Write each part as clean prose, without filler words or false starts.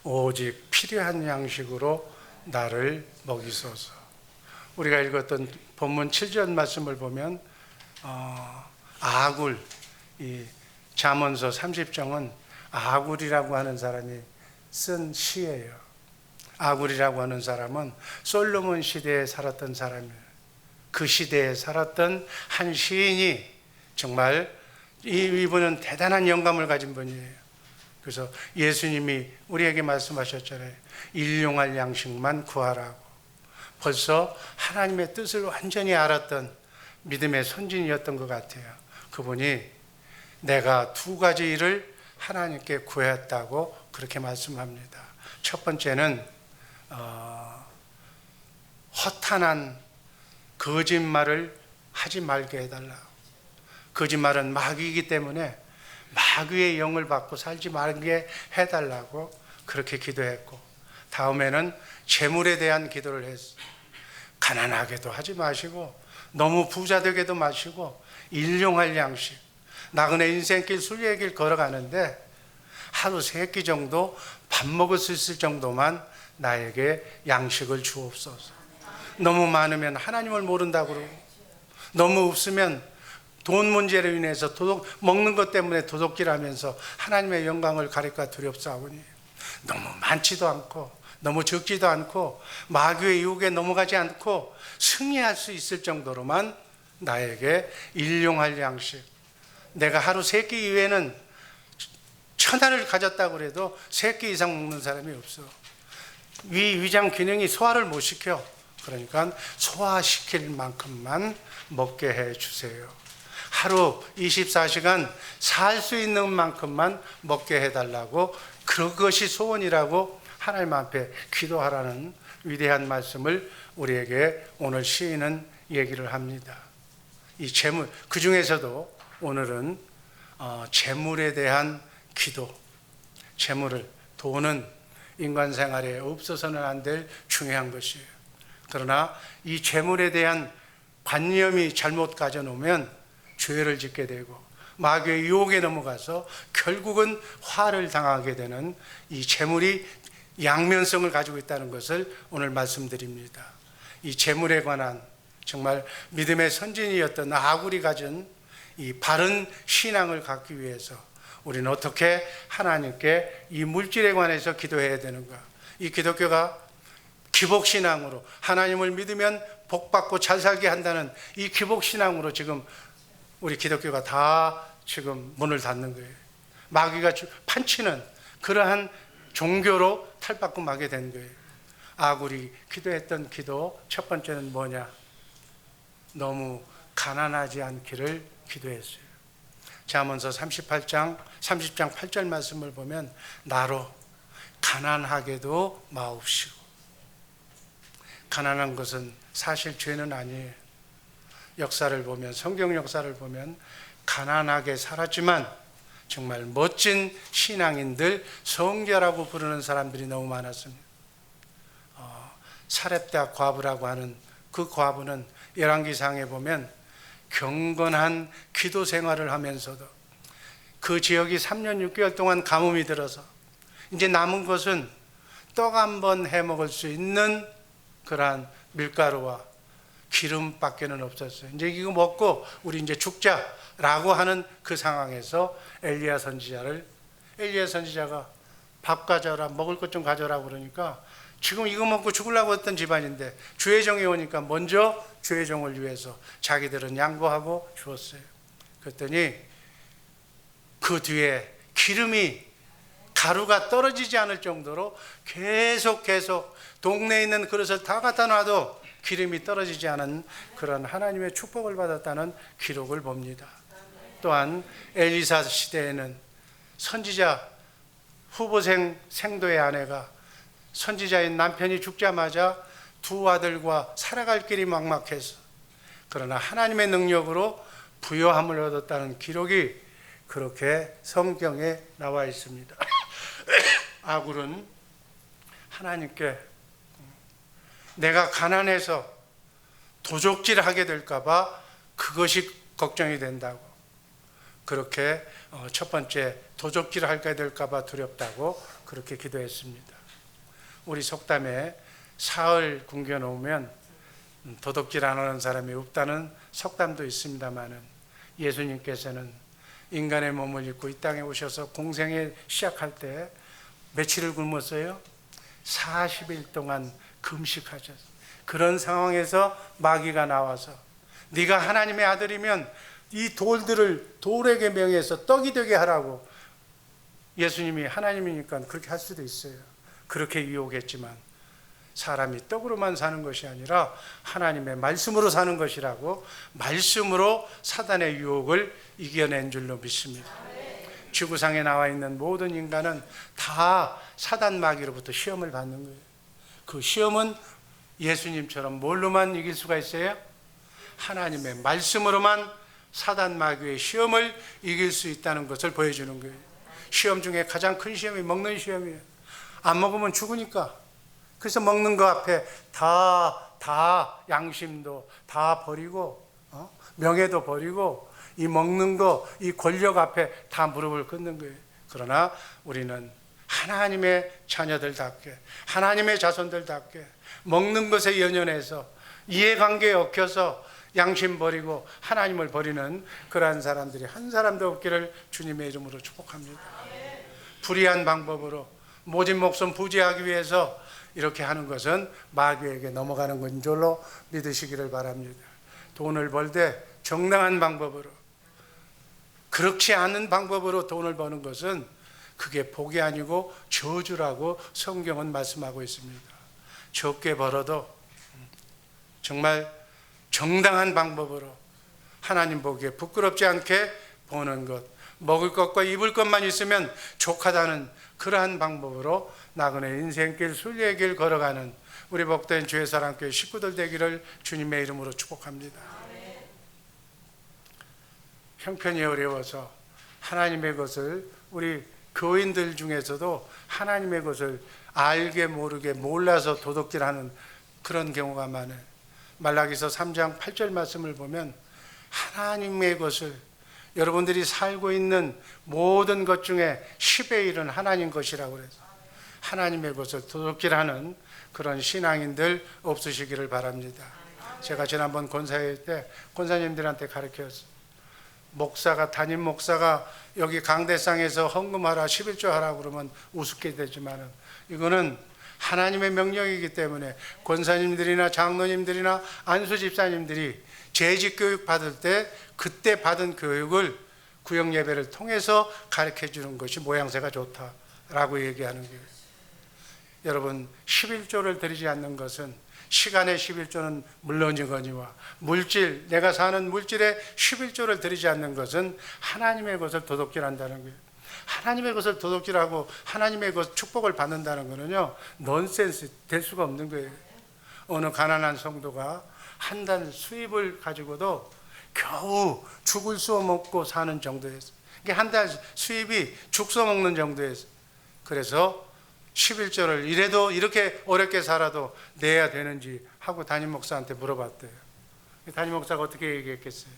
오직 필요한 양식으로 나를 먹이소서. 우리가 읽었던 본문 7절 말씀을 보면 아굴, 이 잠언서 30장은 아굴이라고 하는 사람이 쓴 시예요. 아굴이라고 하는 사람은 솔로몬 시대에 살았던 사람이에요. 그 시대에 살았던 한 시인이 정말 이분은 대단한 영감을 가진 분이에요. 그래서 예수님이 우리에게 말씀하셨잖아요. 일용할 양식만 구하라고. 벌써 하나님의 뜻을 완전히 알았던 믿음의 선진이었던 것 같아요. 그분이 내가 두 가지 일을 하나님께 구했다고 그렇게 말씀합니다. 첫 번째는 허탄한 거짓말을 하지 말게 해달라. 거짓말은 마귀이기 때문에 마귀의 영을 받고 살지 말게 해달라고 그렇게 기도했고, 다음에는 재물에 대한 기도를 했어요. 가난하게도 하지 마시고 너무 부자 되게도 마시고 일용할 양식. 나그네 인생길 순례길 걸어가는데 하루 3끼 정도 밥 먹을 수 있을 정도만 나에게 양식을 주옵소서. 너무 많으면 하나님을 모른다고 그러고, 너무 없으면 돈 문제로 인해서 먹는 것 때문에 도둑질하면서 하나님의 영광을 가릴까 두렵사오니, 너무 많지도 않고 너무 적지도 않고 마귀의 유혹에 넘어가지 않고 승리할 수 있을 정도로만 나에게 일용할 양식. 내가 하루 3끼 이외에는 천하를 가졌다고 해도 3끼 이상 먹는 사람이 없어. 위장 기능이 소화를 못 시켜. 그러니까 소화시킬 만큼만 먹게 해 주세요. 하루 24시간 살 수 있는 만큼만 먹게 해달라고, 그것이 소원이라고 하나님 앞에 기도하라는 위대한 말씀을 우리에게 오늘 시인은 얘기를 합니다. 이 재물, 그 중에서도 오늘은 재물에 대한 기도. 재물을, 돈은 인간 생활에 없어서는 안 될 중요한 것이에요. 그러나 이 재물에 대한 관념이 잘못 가져놓으면 죄를 짓게 되고 마귀의 유혹에 넘어가서 결국은 화를 당하게 되는 이 재물이 양면성을 가지고 있다는 것을 오늘 말씀드립니다. 이 재물에 관한 정말 믿음의 선진이었던 아굴이 가진 이 바른 신앙을 갖기 위해서 우리는 어떻게 하나님께 이 물질에 관해서 기도해야 되는가? 이 기독교가 기복신앙으로 하나님을 믿으면 복받고 잘 살게 한다는 이 기복신앙으로 지금 우리 기독교가 다 지금 문을 닫는 거예요. 마귀가 판치는 그러한 종교로 탈바꿈 하게 된 거예요. 아굴이 기도했던 기도 첫 번째는 뭐냐? 너무 가난하지 않기를 기도했어요. 잠언서 30장 8절 말씀을 보면 나로 가난하게도 마옵시고. 가난한 것은 사실 죄는 아니에요. 역사를 보면, 성경 역사를 보면 가난하게 살았지만 정말 멋진 신앙인들, 성결하고 부르는 사람들이 너무 많았습니다. 사렙다 과부라고 하는 그 과부는 열왕기상에 보면 경건한 기도 생활을 하면서도 그 지역이 3년 6개월 동안 가뭄이 들어서 이제 남은 것은 떡 한 번 해 먹을 수 있는 그러한 밀가루와 기름밖에는 없었어요. 이제 이거 먹고 우리 이제 죽자라고 하는 그 상황에서 엘리야 선지자가 밥 가져라, 먹을 것 좀 가져라 그러니까 지금 이거 먹고 죽으려고 했던 집안인데 주의 종이 오니까 먼저 주의 종을 위해서 자기들은 양보하고 주었어요. 그랬더니 그 뒤에 기름이, 가루가 떨어지지 않을 정도로 계속 동네에 있는 그릇을 다 갖다 놔도 기름이 떨어지지 않은 그런 하나님의 축복을 받았다는 기록을 봅니다. 또한 엘리사 시대에는 선지자 후보생 생도의 아내가 선지자인 남편이 죽자마자 두 아들과 살아갈 길이 막막해서, 그러나 하나님의 능력으로 부요함을 얻었다는 기록이 그렇게 성경에 나와 있습니다. 아굴은 하나님께 내가 가난해서 도적질하게 될까 봐 그것이 걱정이 된다고. 그렇게 첫 번째 도적질 할까 될까 봐 두렵다고 그렇게 기도했습니다. 우리 속담에 사흘 굶겨 놓으면 도둑질 안 하는 사람이 없다는 속담도 있습니다만은, 예수님께서는 인간의 몸을 입고 이 땅에 오셔서 공생에 시작할 때 며칠을 굶었어요? 40일 동안 금식하셨어요. 그런 상황에서 마귀가 나와서 네가 하나님의 아들이면 이 돌들을 돌에게 명해서 떡이 되게 하라고, 예수님이 하나님이니까 그렇게 할 수도 있어요. 그렇게 유혹했지만 사람이 떡으로만 사는 것이 아니라 하나님의 말씀으로 사는 것이라고, 말씀으로 사단의 유혹을 이겨낸 줄로 믿습니다. 지구상에 나와 있는 모든 인간은 다 사단 마귀로부터 시험을 받는 거예요. 그 시험은 예수님처럼 뭘로만 이길 수가 있어요? 하나님의 말씀으로만 사단 마귀의 시험을 이길 수 있다는 것을 보여주는 거예요. 시험 중에 가장 큰 시험이 먹는 시험이에요. 안 먹으면 죽으니까. 그래서 먹는 거 앞에 다 양심도 다 버리고, 명예도 버리고, 이 먹는 거, 이 권력 앞에 다 무릎을 꿇는 거예요. 그러나 우리는 하나님의 자녀들답게, 하나님의 자손들답게 먹는 것에 연연해서, 이해관계에 얽혀서 양심 버리고 하나님을 버리는 그러한 사람들이 한 사람도 없기를 주님의 이름으로 축복합니다. 불의한 방법으로 모진 목숨 부지하기 위해서 이렇게 하는 것은 마귀에게 넘어가는 건 줄로 믿으시기를 바랍니다. 돈을 벌 때 정당한 방법으로, 그렇지 않은 방법으로 돈을 버는 것은 그게 복이 아니고 저주라고 성경은 말씀하고 있습니다. 적게 벌어도 정말 정당한 방법으로 하나님 보기에 부끄럽지 않게 버는 것, 먹을 것과 입을 것만 있으면 족하다는 그러한 방법으로 나그네 인생길 순례의 걸어가는 우리 복된 주의 사랑교회 식구들 되기를 주님의 이름으로 축복합니다. 형편이 어려워서 하나님의 것을, 우리 교인들 중에서도 하나님의 것을 알게 모르게 몰라서 도둑질하는 그런 경우가 많아요. 말라기서 3장 8절 말씀을 보면 하나님의 것을, 여러분들이 살고 있는 모든 것 중에 10의 1은 하나님 것이라고 그래서 하나님의 것을 도둑질하는 그런 신앙인들 없으시기를 바랍니다. 제가 지난번 권사회 때 권사님들한테 가르쳤어요. 목사가, 담임 목사가 여기 강대상에서 헌금하라, 11조 하라 그러면 우습게 되지만은, 이거는 하나님의 명령이기 때문에 권사님들이나 장로님들이나 안수 집사님들이 재직 교육 받을 때 그때 받은 교육을 구역 예배를 통해서 가르쳐 주는 것이 모양새가 좋다라고 얘기하는 거예요. 여러분, 11조를 드리지 않는 것은, 시간의 11조는 물론이거니와 물질, 내가 사는 물질에 11조를 드리지 않는 것은 하나님의 것을 도둑질한다는 거예요. 하나님의 것을 도둑질하고 하나님의 것 축복을 받는다는 것은요, 넌센스, 될 수가 없는 거예요. 어느 가난한 성도가 한 달 수입을 가지고도 겨우 죽을 써 먹고 사는 정도였어요. 한 달 수입이 죽 써 먹는 정도였어요. 그래서 11조를 이래도 이렇게 어렵게 살아도 내야 되는지 하고 담임 목사한테 물어봤대요. 담임 목사가 어떻게 얘기했겠어요?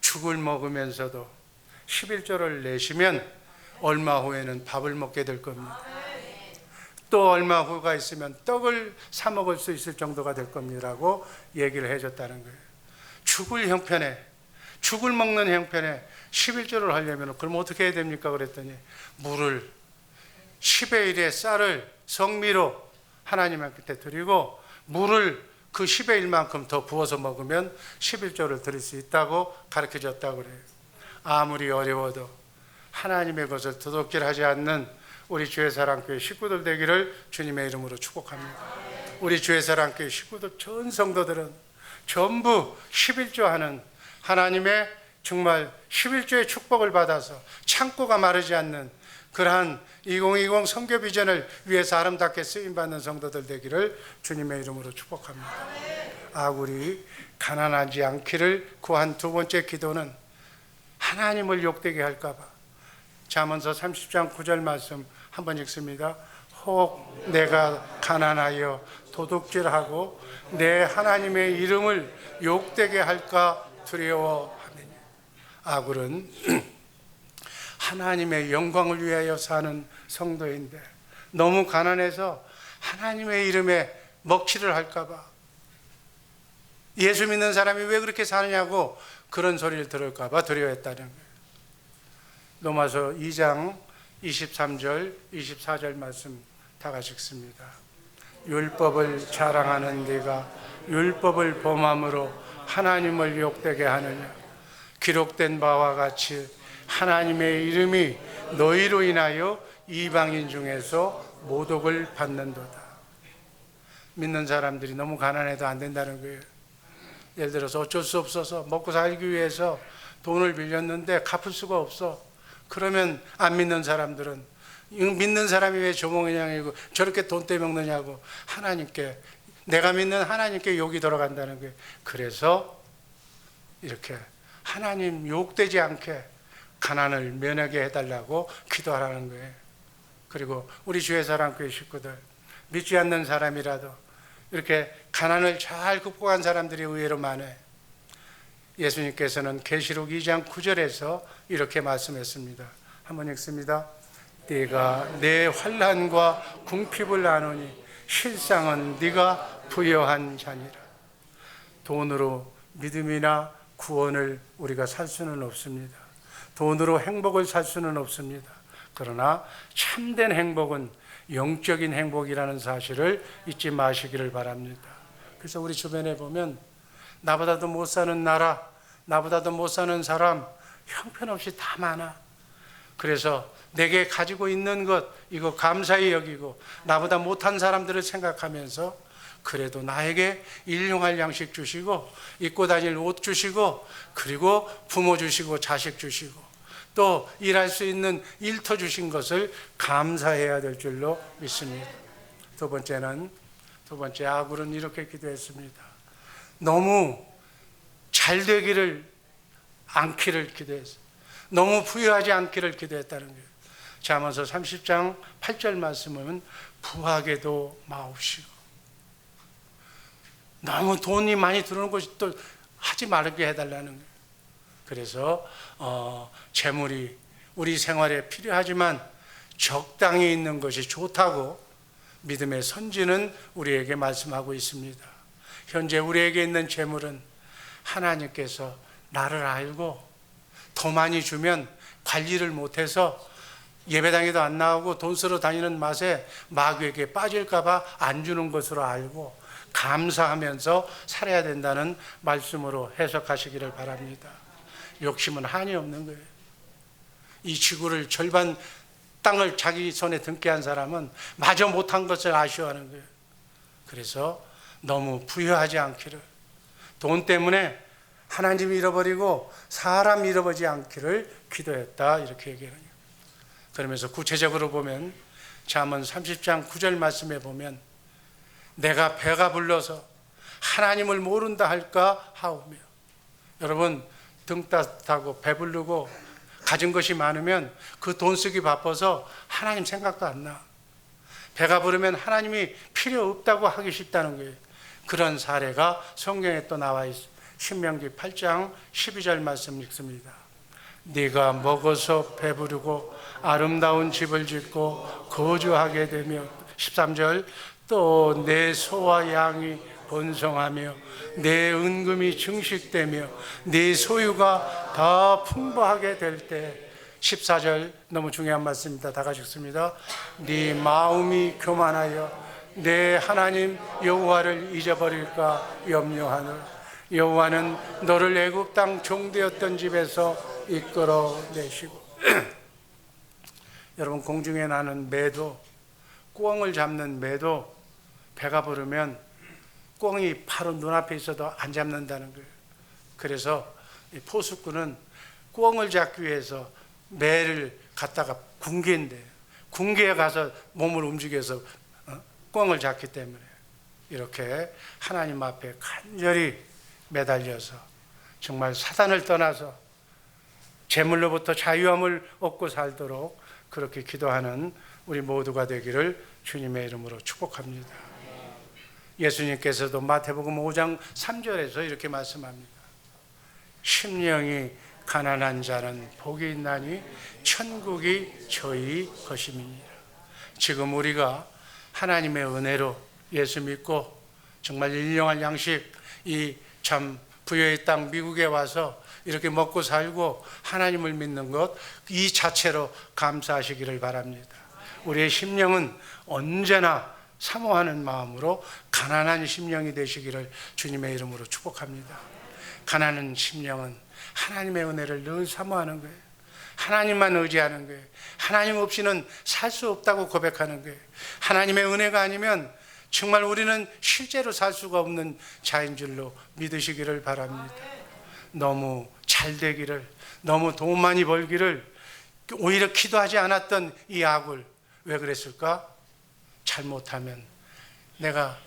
죽을 먹으면서도 11조를 내시면 얼마 후에는 밥을 먹게 될 겁니다. 또 얼마 후가 있으면 떡을 사 먹을 수 있을 정도가 될 겁니다라고 얘기를 해줬다는 거예요. 죽을 형편에, 죽을 먹는 형편에 11조를 하려면 그럼 어떻게 해야 됩니까? 그랬더니 물을 10의 1의 쌀을 성미로 하나님한테 드리고 물을 그 10의 1만큼 더 부어서 먹으면 11조를 드릴 수 있다고 가르쳐 줬다고 그래요. 아무리 어려워도 하나님의 것을 도둑질하지 않는 우리 주의 사랑교회 식구들 되기를 주님의 이름으로 축복합니다. 우리 주의 사랑교회 식구들 전 성도들은 전부 11조 하는, 하나님의 정말 11조의 축복을 받아서 창고가 마르지 않는 그러한 2020 선교 비전을 위해서 아름답게 쓰임받는 성도들 되기를 주님의 이름으로 축복합니다. 우리 가난하지 않기를 구한 두 번째 기도는 하나님을 욕되게 할까 봐. 잠언서 30장 9절 말씀 한번 읽습니다. 혹 내가 가난하여 도둑질하고 내 하나님의 이름을 욕되게 할까 두려워하느니. 아굴은 하나님의 영광을 위하여 사는 성도인데 너무 가난해서 하나님의 이름에 먹칠을 할까봐, 예수 믿는 사람이 왜 그렇게 사느냐고 그런 소리를 들을까봐 두려워했다는 거예요. 로마서 2장 23절 24절 말씀 다 같이 읽습니다. 율법을 자랑하는 네가 율법을 범함으로 하나님을 욕되게 하느냐. 기록된 바와 같이 하나님의 이름이 너희로 인하여 이방인 중에서 모독을 받는도다. 믿는 사람들이 너무 가난해도 안 된다는 거예요. 예를 들어서 어쩔 수 없어서 먹고 살기 위해서 돈을 빌렸는데 갚을 수가 없어. 그러면 안 믿는 사람들은 믿는 사람이 왜 조롱이냐고 저렇게 돈 떼먹느냐고 하나님께, 내가 믿는 하나님께 욕이 돌아간다는 거예요. 그래서 이렇게 하나님 욕되지 않게 가난을 면하게 해달라고 기도하라는 거예요. 그리고 우리 주의 사랑교회 식구들, 믿지 않는 사람이라도 이렇게 가난을 잘 극복한 사람들이 의외로 많아요. 예수님께서는 계시록 2장 9절에서 이렇게 말씀했습니다. 한번 읽습니다. 네가 내 환난과 궁핍을 아노니 실상은 네가 부여한 자니라. 돈으로 믿음이나 구원을 우리가 살 수는 없습니다. 돈으로 행복을 살 수는 없습니다. 그러나 참된 행복은 영적인 행복이라는 사실을 잊지 마시기를 바랍니다. 그래서 우리 주변에 보면 나보다도 못 사는 나라, 나보다도 못 사는 사람 형편없이 다 많아. 그래서 내게 가지고 있는 것 이거 감사히 여기고 나보다 못한 사람들을 생각하면서 그래도 나에게 일용할 양식 주시고 입고 다닐 옷 주시고 그리고 부모 주시고 자식 주시고 또 일할 수 있는 일터 주신 것을 감사해야 될 줄로 믿습니다. 두 번째 아굴은 이렇게 기도했습니다. 너무 잘 되기를 않기를 기도했어요. 너무 부유하지 않기를 기도했다는 거예요. 잠언서 30장 8절 말씀은 부하게도 마옵시고, 너무 돈이 많이 들어오는 것이 또 하지 말게 해달라는 거예요. 그래서 재물이 우리 생활에 필요하지만 적당히 있는 것이 좋다고 믿음의 선지는 우리에게 말씀하고 있습니다. 현재 우리에게 있는 재물은 하나님께서 나를 알고 더 많이 주면 관리를 못해서 예배당에도 안 나오고 돈 쓰러 다니는 맛에 마귀에게 빠질까 봐 안 주는 것으로 알고 감사하면서 살아야 된다는 말씀으로 해석하시기를 바랍니다. 욕심은 한이 없는 거예요. 이 지구를 절반 땅을 자기 손에 등게 한 사람은 마저 못한 것을 아쉬워하는 거예요. 그래서 너무 부유하지 않기를, 돈 때문에 하나님 잃어버리고 사람 잃어버리지 않기를 기도했다, 이렇게 얘기해요. 그러면서 구체적으로 보면 잠언 30장 9절 말씀에 보면 내가 배가 불러서 하나님을 모른다 할까 하오며. 여러분 등 따뜻하고 배부르고 가진 것이 많으면 그 돈 쓰기 바빠서 하나님 생각도 안 나. 배가 부르면 하나님이 필요 없다고 하기 쉽다는 거예요. 그런 사례가 성경에 또 나와 있어요. 신명기 8장 12절 말씀 읽습니다. 네가 먹어서 배부르고 아름다운 집을 짓고 거주하게 되며, 13절, 또 내 소와 양이 번성하며 내 은금이 증식되며 내 소유가 다 풍부하게 될 때, 14절 너무 중요한 말씀입니다. 다 같이 읽습니다. 네 마음이 교만하여 내 하나님 여호와를 잊어버릴까 염려하노라. 여호와는 너를 애굽 땅 종되었던 집에서 이끌어내시고. 여러분 공중에 나는 매도, 꿩을 잡는 매도 배가 부르면 꿩이 바로 눈앞에 있어도 안 잡는다는 거예요. 그래서 이 포수꾼은 꿩을 잡기 위해서 매를 갖다가 군기인데 군기에 가서 몸을 움직여서 꿩을 잡기 때문에 이렇게 하나님 앞에 간절히 매달려서 정말 사단을 떠나서 재물로부터 자유함을 얻고 살도록 그렇게 기도하는 우리 모두가 되기를 주님의 이름으로 축복합니다. 예수님께서도 마태복음 5장 3절에서 이렇게 말씀합니다. 심령이 가난한 자는 복이 있나니 천국이 저희 것임이니라. 지금 우리가 하나님의 은혜로 예수 믿고 정말 일용할 양식, 이 참 부여의 땅 미국에 와서 이렇게 먹고 살고 하나님을 믿는 것, 이 자체로 감사하시기를 바랍니다. 우리의 심령은 언제나 사모하는 마음으로 가난한 심령이 되시기를 주님의 이름으로 축복합니다. 가난한 심령은 하나님의 은혜를 늘 사모하는 거예요. 하나님만 의지하는 거예요. 하나님 없이는 살 수 없다고 고백하는 거예요. 하나님의 은혜가 아니면 정말 우리는 실제로 살 수가 없는 자인 줄로 믿으시기를 바랍니다. 너무 잘 되기를, 너무 돈 많이 벌기를 오히려 기도하지 않았던 이 아굴, 왜 그랬을까? 잘못하면 내가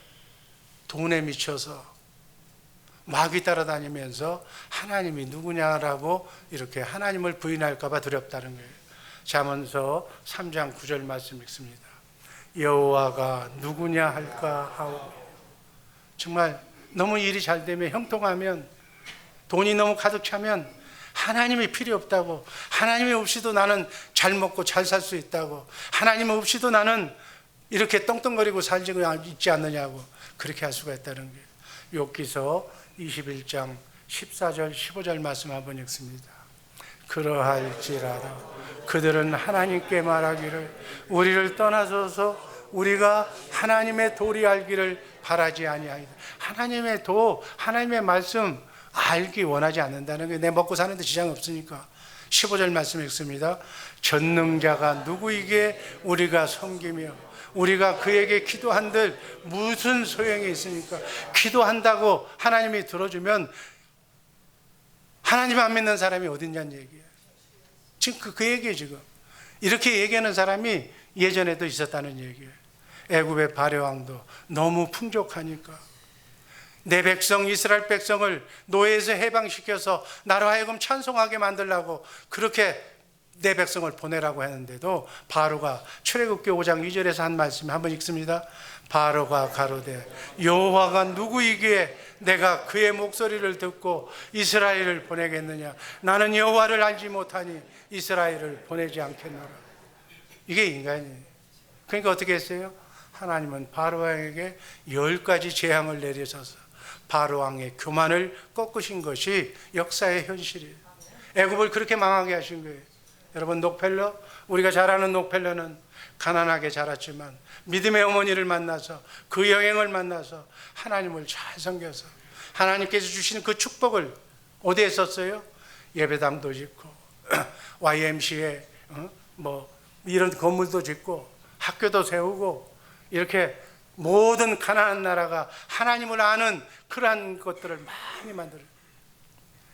돈에 미쳐서 마귀 따라다니면서 하나님이 누구냐라고 이렇게 하나님을 부인할까 봐 두렵다는 거예요. 잠언서 3장 9절 말씀 읽습니다. 여호와가 누구냐 할까 하오. 정말 너무 일이 잘 되면, 형통하면, 돈이 너무 가득 차면 하나님이 필요 없다고, 하나님이 없이도 나는 잘 먹고 잘 살 수 있다고, 하나님 없이도 나는 이렇게 떵떵거리고 살지 있지 않느냐고 그렇게 할 수가 있다는 거예요. 욥기서 21장 14절 15절 말씀 한번 읽습니다. 그러할지라도 그들은 하나님께 말하기를 우리를 떠나서서 우리가 하나님의 도리 알기를 바라지 아니하이다. 하나님의 도, 하나님의 말씀 알기 원하지 않는다는 거예요. 내 먹고 사는데 지장 없으니까. 15절 말씀 읽습니다. 전능자가 누구이기에 우리가 섬기며 우리가 그에게 기도한들 무슨 소용이 있습니까? 기도한다고 하나님이 들어주면 하나님 안 믿는 사람이 어디 있냐는 얘기예요. 지금 그 얘기예요. 지금 이렇게 얘기하는 사람이 예전에도 있었다는 얘기예요. 애굽의 바레왕도 너무 풍족하니까 내 백성 이스라엘 백성을 노예에서 해방시켜서 나로 하여금 찬송하게 만들라고 그렇게 내 백성을 보내라고 했는데도 바로가 출애굽기 5장 2절에서 한 말씀 한번 읽습니다. 바로가 가로되 여호와가 누구이기에 내가 그의 목소리를 듣고 이스라엘을 보내겠느냐. 나는 여호와를 알지 못하니 이스라엘을 보내지 않겠노라. 이게 인간이에요. 그러니까 어떻게 했어요? 하나님은 바로왕에게 10가지 재앙을 내리셔서 바로왕의 교만을 꺾으신 것이 역사의 현실이에요. 애굽을 그렇게 망하게 하신 거예요. 여러분, 록펠러, 우리가 잘 아는 록펠러는 가난하게 자랐지만 믿음의 어머니를 만나서 그 여행을 만나서 하나님을 잘 섬겨서 하나님께서 주신 그 축복을 어디에 썼어요? 예배당도 짓고 YMCA 이런 건물도 짓고 학교도 세우고 이렇게 모든 가난한 나라가 하나님을 아는 그러한 것들을 많이 만들어요.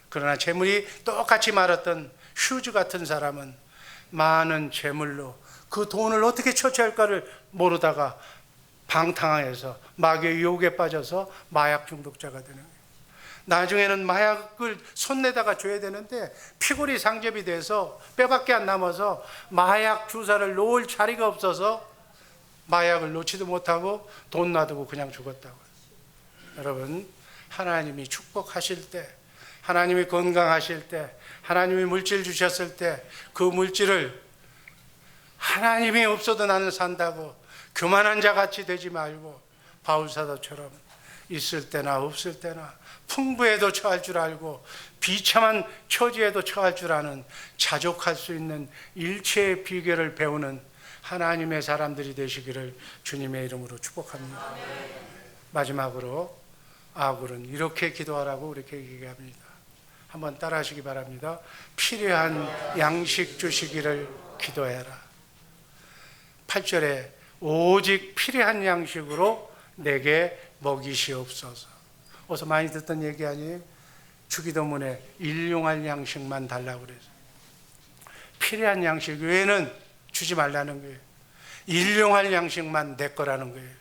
그러나 재물이 똑같이 말았던 휴즈 같은 사람은 많은 재물로 그 돈을 어떻게 처치할까를 모르다가 방탕해서 마귀의 유혹에 빠져서 마약 중독자가 되는 거예요. 나중에는 마약을 손내다가 줘야 되는데 피골이 상접이 돼서 뼈밖에 안 남아서 마약 주사를 놓을 자리가 없어서 마약을 놓지도 못하고 돈 놔두고 그냥 죽었다고. 여러분, 하나님이 축복하실 때, 하나님이 건강하실 때, 하나님이 물질 주셨을 때 그 물질을 하나님이 없어도 나는 산다고 교만한 자같이 되지 말고 바울사도처럼 있을 때나 없을 때나 풍부에도 처할 줄 알고 비참한 처지에도 처할 줄 아는 자족할 수 있는 일체의 비결을 배우는 하나님의 사람들이 되시기를 주님의 이름으로 축복합니다. 마지막으로 아굴은 이렇게 기도하라고 이렇게 얘기합니다. 한번 따라 하시기 바랍니다. 필요한 양식 주시기를 기도해라. 8절에 오직 필요한 양식으로 내게 먹이시옵소서. 어서 많이 듣던 얘기 아니에요? 주기도문에 일용할 양식만 달라고 그래서 필요한 양식 외에는 주지 말라는 거예요. 일용할 양식만 내 거라는 거예요.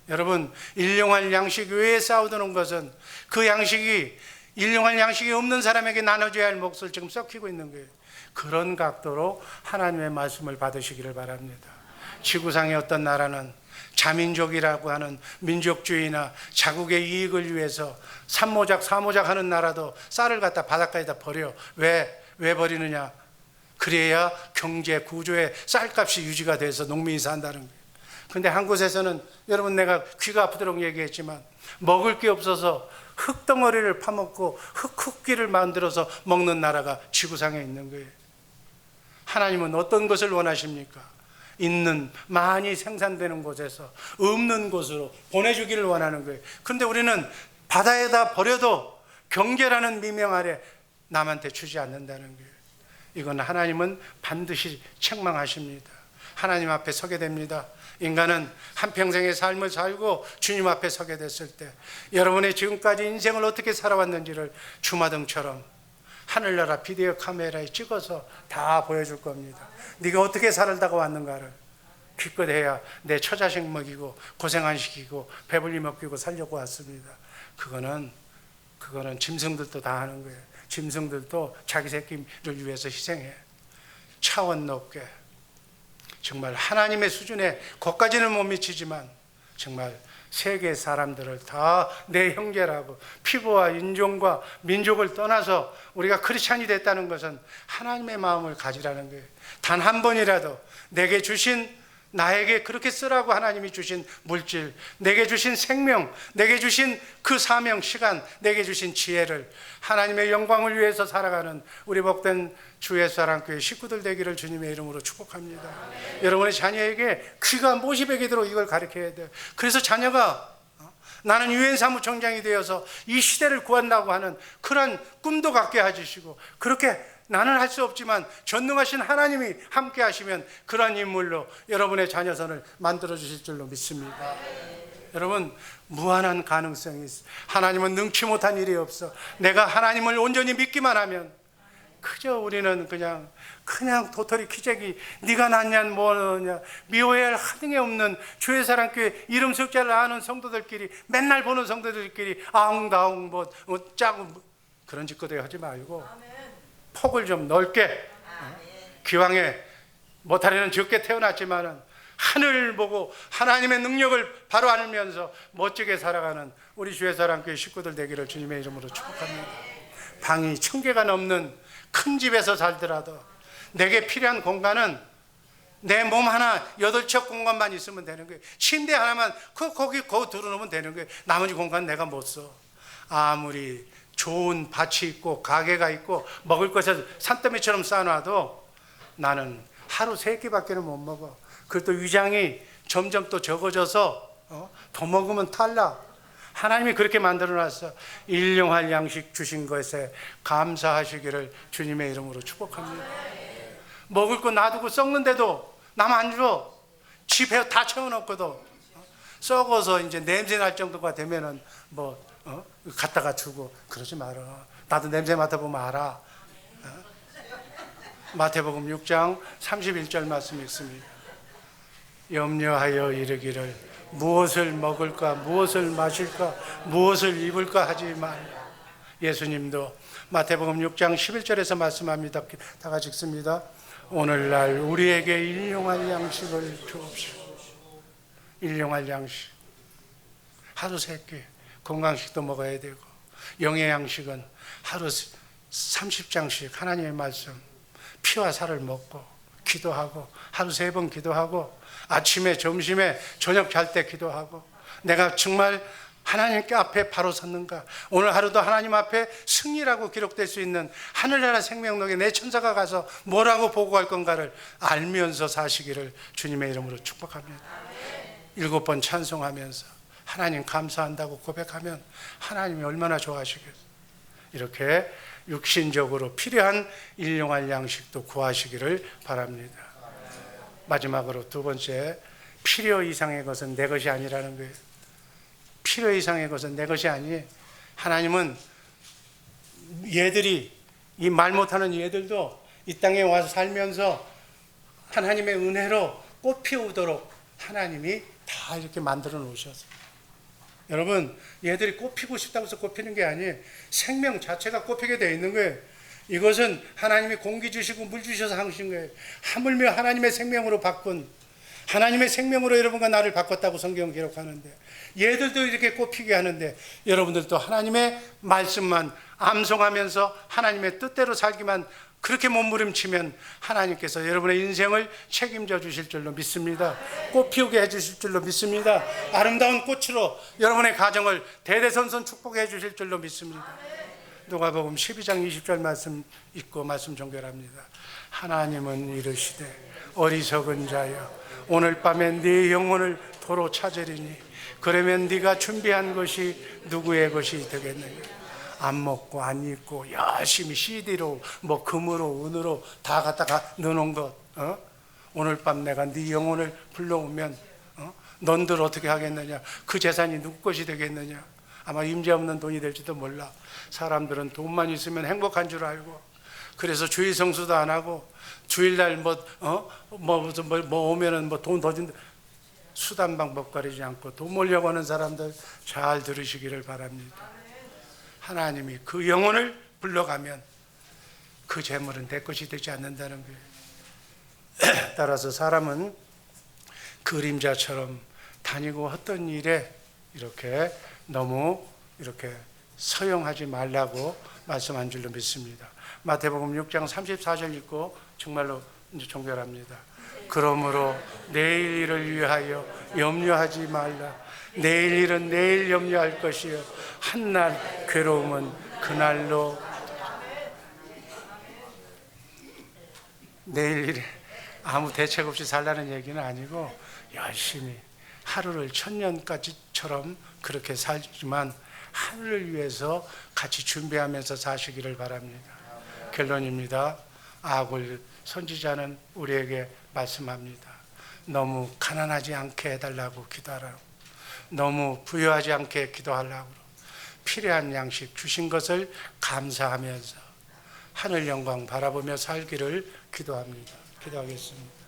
여러분, 일용할 양식 외에 싸우는 것은 그 양식이 일용할 양식이 없는 사람에게 나눠줘야 할 몫을 지금 썩히고 있는 거예요. 그런 각도로 하나님의 말씀을 받으시기를 바랍니다. 지구상의 어떤 나라는 자민족이라고 하는 민족주의나 자국의 이익을 위해서 산모작 사모작 하는 나라도 쌀을 갖다 바닷가에다 버려. 왜 버리느냐? 그래야 경제 구조의 쌀값이 유지가 돼서 농민이 산다는 거예요. 근데 한 곳에서는 여러분, 내가 귀가 아프도록 얘기했지만 먹을 게 없어서 흙덩어리를 파먹고 흙기를 만들어서 먹는 나라가 지구상에 있는 거예요. 하나님은 어떤 것을 원하십니까? 있는 많이 생산되는 곳에서 없는 곳으로 보내주기를 원하는 거예요. 그런데 우리는 바다에다 버려도 경계라는 미명 아래 남한테 주지 않는다는 거예요. 이건 하나님은 반드시 책망하십니다. 하나님 앞에 서게 됩니다. 인간은 한평생의 삶을 살고 주님 앞에 서게 됐을 때 여러분의 지금까지 인생을 어떻게 살아왔는지를 주마등처럼 하늘나라 비디오 카메라에 찍어서 다 보여줄 겁니다. 네가 어떻게 살다가 왔는가를 기껏해야 내 처자식 먹이고 고생 안 시키고 배불리 먹이고 살려고 왔습니다. 그거는 짐승들도 다 하는 거예요. 짐승들도 자기 새끼를 위해서 희생해. 차원 높게 정말 하나님의 수준에 거기까지는 못 미치지만 정말 세계 사람들을 다 내 형제라고 피부와 인종과 민족을 떠나서 우리가 크리스찬이 됐다는 것은 하나님의 마음을 가지라는 거예요. 단 한 번이라도 내게 주신, 나에게 그렇게 쓰라고 하나님이 주신 물질, 내게 주신 생명, 내게 주신 그 사명, 시간, 내게 주신 지혜를 하나님의 영광을 위해서 살아가는 우리 복된 주 예수사랑교회 식구들 되기를 주님의 이름으로 축복합니다. 여러분의 자녀에게 귀가 못이 베기도록 이걸 가르쳐야 돼요. 그래서 자녀가 나는 유엔 사무총장이 되어서 이 시대를 구한다고 하는 그런 꿈도 갖게 해주시고, 그렇게 나는 할 수 없지만 전능하신 하나님이 함께 하시면 그런 인물로 여러분의 자녀선을 만들어 주실 줄로 믿습니다. 여러분, 무한한 가능성이 있어. 하나님은 능치 못한 일이 없어. 내가 하나님을 온전히 믿기만 하면 그저 우리는 그냥 도토리 키재기, 네가 낫냐 뭐냐, 미워할 하등에 없는 주의 사랑교회 이름 석자를 아는 성도들끼리, 맨날 보는 성도들끼리 아웅다웅 짜고 그런 짓거리 하지 말고 폭을 좀 넓게, 기왕에 못하려는 적게 태어났지만은 하늘 보고 하나님의 능력을 바로 알면서 멋지게 살아가는 우리 주의 사랑교회 식구들 되기를 주님의 이름으로 축복합니다. 방이 1000개가 넘는 큰 집에서 살더라도 내게 필요한 공간은 내 몸 하나 8척 공간만 있으면 되는 거예요. 침대 하나만 거기 들어놓으면 되는 거예요. 나머지 공간 내가 못 써. 아무리 좋은 밭이 있고 가게가 있고 먹을 것을 산더미처럼 쌓아놔도 나는 하루 3끼밖에 못 먹어. 그것도 위장이 점점 또 적어져서 더 먹으면 탈락. 하나님이 그렇게 만들어놨어. 일용할 양식 주신 것에 감사하시기를 주님의 이름으로 축복합니다. 먹을 거 놔두고 썩는데도 남 안 줘. 집에 다 채워놓거든. 썩어서 이제 냄새 날 정도가 되면은 갖다가 주고 그러지 마라. 나도 냄새 맡아보면 알아. 마태복음 6장 31절 말씀 읽습니다. 염려하여 이르기를 무엇을 먹을까, 무엇을 마실까, 무엇을 입을까 하지 말라. 예수님도 마태복음 6장 11절에서 말씀합니다. 다 같이 읽습니다. 오늘날 우리에게 일용할 양식을 주옵시고. 일용할 양식, 하루 3끼. 건강식도 먹어야 되고, 영의 양식은 하루 30장씩 하나님의 말씀, 피와 살을 먹고 기도하고, 하루 3번 기도하고, 아침에 점심에 저녁 잘 때 기도하고, 내가 정말 하나님께 앞에 바로 섰는가, 오늘 하루도 하나님 앞에 승리라고 기록될 수 있는 하늘나라 생명록에 내 천사가 가서 뭐라고 보고할 건가를 알면서 사시기를 주님의 이름으로 축복합니다. 7번 찬송하면서 하나님 감사한다고 고백하면 하나님이 얼마나 좋아하시겠어요. 이렇게 육신적으로 필요한 일용할 양식도 구하시기를 바랍니다. 마지막으로 2번째, 필요 이상의 것은 내 것이 아니라는 거예요. 필요 이상의 것은 내 것이 아니. 하나님은 얘들이, 이 말 못하는 얘들도 이 땅에 와서 살면서 하나님의 은혜로 꽃 피우도록 하나님이 다 이렇게 만들어 놓으셨어요. 여러분, 얘들이 꽃 피고 싶다고 해서 꽃 피는 게 아니에요. 생명 자체가 꽃 피게 되어 있는 거예요. 이것은 하나님이 공기 주시고 물 주셔서 하신 거예요. 하물며 하나님의 생명으로 바꾼, 하나님의 생명으로 여러분과 나를 바꿨다고 성경은 기록하는데, 얘들도 이렇게 꽃피게 하는데 여러분들도 하나님의 말씀만 암송하면서 하나님의 뜻대로 살기만 그렇게 몸부림치면 하나님께서 여러분의 인생을 책임져 주실 줄로 믿습니다. 꽃 피우게 해주실 줄로 믿습니다. 아름다운 꽃으로 여러분의 가정을 대대손손 축복해 주실 줄로 믿습니다. 누가복음 12장 20절 말씀 읽고 말씀 종결합니다. 하나님은 이르시되 어리석은 자여, 오늘 밤에 네 영혼을 도로 찾으리니 그러면 네가 준비한 것이 누구의 것이 되겠느냐. 안 먹고 안 입고 열심히 CD로 뭐 금으로 은으로 다 갖다가 넣어놓은 것, 오늘 밤 내가 네 영혼을 불러오면 넌들 어떻게 하겠느냐. 그 재산이 누구 것이 되겠느냐. 아마 임자 없는 돈이 될지도 몰라. 사람들은 돈만 있으면 행복한 줄 알고, 그래서 주일 성수도 안 하고 주일날 뭐 오면은 뭐 돈 더 준다. 수단 방법 가리지 않고 돈 몰려고 하는 사람들 잘 들으시기를 바랍니다. 하나님이 그 영혼을 불러가면 그 재물은 내 것이 되지 않는다는 거예요. 따라서 사람은 그림자처럼 다니고 어떤 일에 이렇게 너무 이렇게 서용하지 말라고 말씀한 줄로 믿습니다. 마태복음 6장 34절 읽고 정말로 이제 종결합니다. 그러므로 내일 일을 위하여 염려하지 말라. 내일 일은 내일 염려할 것이요 한날 괴로움은 그날로. 내일 일에 아무 대책 없이 살라는 얘기는 아니고 열심히 하루를 천년까지처럼 그렇게 살지만 하늘을 위해서 같이 준비하면서 사시기를 바랍니다. 결론입니다. 아굴 선지자는 우리에게 말씀합니다. 너무 가난하지 않게 해달라고 기도하라고, 너무 부유하지 않게 기도하려고, 필요한 양식 주신 것을 감사하면서 하늘 영광 바라보며 살기를 기도합니다. 기도하겠습니다.